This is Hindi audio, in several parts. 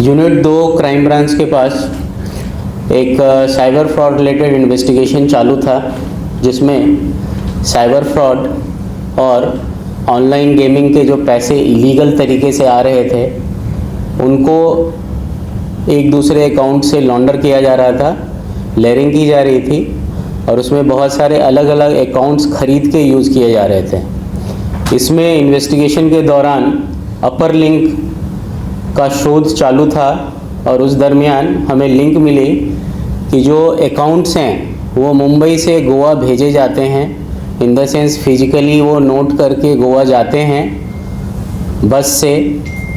यूनिट 2 क्राइम ब्रांच के पास एक साइबर फ्रॉड रिलेटेड इन्वेस्टिगेशन चालू था, जिसमें साइबर फ्रॉड और ऑनलाइन गेमिंग के जो पैसे इलीगल तरीके से आ रहे थे उनको एक दूसरे अकाउंट से लॉन्डर किया जा रहा था, लेयरिंग की जा रही थी और उसमें बहुत सारे अलग अलग अकाउंट्स खरीद के यूज़ किए जा रहे थे। इसमें इन्वेस्टिगेशन के दौरान अपर लिंक का शोध चालू था और उस दरमियान हमें लिंक मिली कि जो अकाउंट्स हैं वो मुंबई से गोवा भेजे जाते हैं, इन द सेंस फिजिकली वो नोट करके गोवा जाते हैं बस से,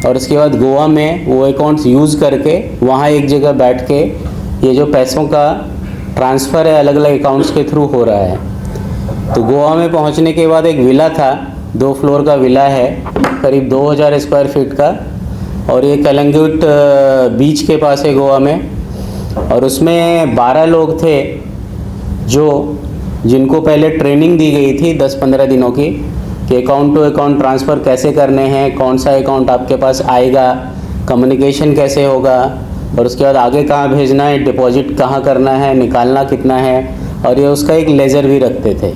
और उसके बाद गोवा में वो अकाउंट्स यूज़ करके वहाँ एक जगह बैठ के ये जो पैसों का ट्रांसफ़र है अलग अलग अकाउंट्स के थ्रू हो रहा है। तो गोवा में पहुँचने के बाद एक विला था, 2 फ्लोर का विला है, करीब 2000 स्क्वायर फीट का, और ये कलंगुट बीच के पास है गोवा में। और उसमें 12 लोग थे जिनको पहले ट्रेनिंग दी गई थी 10-15 दिनों की कि अकाउंट टू अकाउंट ट्रांसफ़र कैसे करने हैं, कौन सा अकाउंट आपके पास आएगा, कम्युनिकेशन कैसे होगा, और उसके बाद आगे कहाँ भेजना है, डिपॉजिट कहाँ करना है, निकालना कितना है, और ये उसका एक लेज़र भी रखते थे।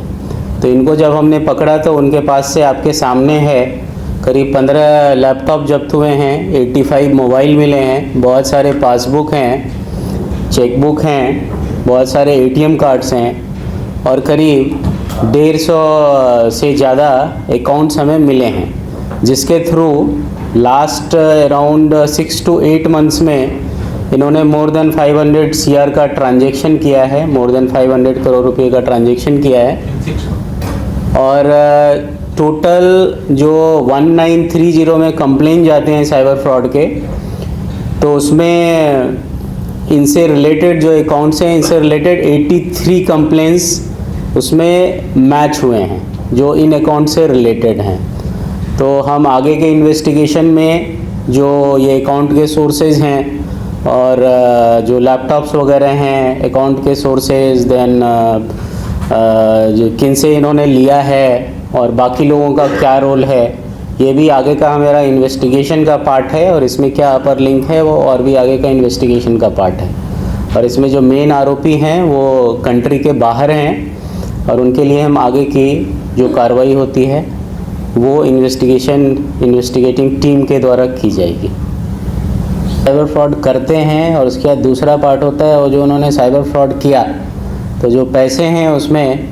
तो इनको जब हमने पकड़ा तो उनके पास से आपके सामने है करीब 15 लैपटॉप जब्त हुए हैं, 85 मोबाइल मिले हैं, बहुत सारे पासबुक हैं, चेकबुक हैं, बहुत सारे ATM कार्ड्स हैं और करीब 150 से ज़्यादा अकाउंट्स हमें मिले हैं, जिसके through last around 6 to 8 months में इन्होंने मोर देन 500 CR का ट्रांजैक्शन किया है, मोर देन 500 करोड़ रुपए का ट्रांजैक्शन किया है। और टोटल जो 1930 में कंप्लेन जाते हैं साइबर फ्रॉड के, तो उसमें इनसे रिलेटेड जो अकाउंट्स हैं इनसे रिलेटेड 83 कंप्लेंट्स उसमें मैच हुए हैं जो इन अकाउंट से रिलेटेड हैं। तो हम आगे के इन्वेस्टिगेशन में जो ये अकाउंट के सोर्सेज हैं और जो लैपटॉप्स वगैरह हैं अकाउंट के सोर्सेज, देन जो किन से इन्होंने लिया है और बाकी लोगों का क्या रोल है, ये भी आगे का हमारा इन्वेस्टिगेशन का पार्ट है। और इसमें क्या अपर लिंक है वो और भी आगे का इन्वेस्टिगेशन का पार्ट है। और इसमें जो मेन आरोपी हैं वो कंट्री के बाहर हैं और उनके लिए हम आगे की जो कार्रवाई होती है वो इन्वेस्टिगेटिंग टीम के द्वारा की जाएगी। साइबर फ्रॉड करते हैं और उसके बाद दूसरा पार्ट होता है वो जो उन्होंने साइबर फ्रॉड किया तो जो पैसे हैं उसमें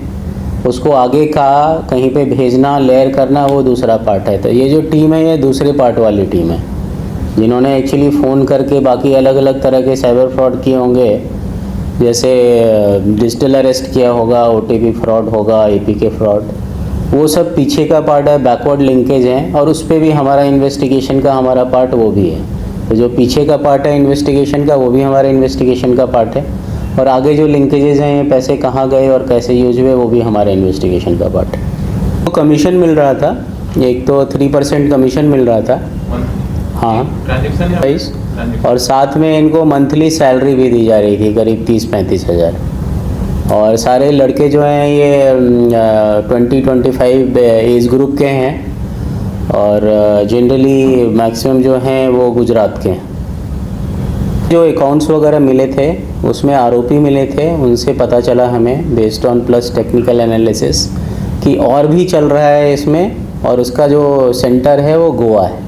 उसको आगे का कहीं पे भेजना, लेयर करना, वो दूसरा पार्ट है। तो ये जो टीम है ये दूसरे पार्ट वाली टीम है जिन्होंने एक्चुअली फ़ोन करके बाकी अलग अलग तरह के साइबर फ्रॉड किए होंगे, जैसे डिजिटल अरेस्ट किया होगा, OTP फ्रॉड होगा, APK फ्रॉड, वो सब पीछे का पार्ट है, बैकवर्ड लिंकेज हैं और उस पर भी हमारा इन्वेस्टिगेशन का हमारा पार्ट वो भी है। तो जो पीछे का पार्ट है इन्वेस्टिगेशन का वो भी हमारा इन्वेस्टिगेशन का पार्ट है और आगे जो लिंकेजेस हैं ये पैसे कहाँ गए और कैसे यूज हुए वो भी हमारे इन्वेस्टिगेशन का पार्ट है। तो कमीशन मिल रहा था, एक तो 3% कमीशन मिल रहा था, हाँ, और साथ में इनको मंथली सैलरी भी दी जा रही थी करीब 30-35 हज़ार। और सारे लड़के जो हैं ये 20-25 एज ग्रुप के हैं और जनरली मैक्सिमम जो हैं वो गुजरात के हैं। जो अकाउंट्स वगैरह मिले थे उसमें आरोपी मिले थे, उनसे पता चला हमें based on plus technical analysis कि और भी चल रहा है इसमें और उसका जो सेंटर है वो गोवा है।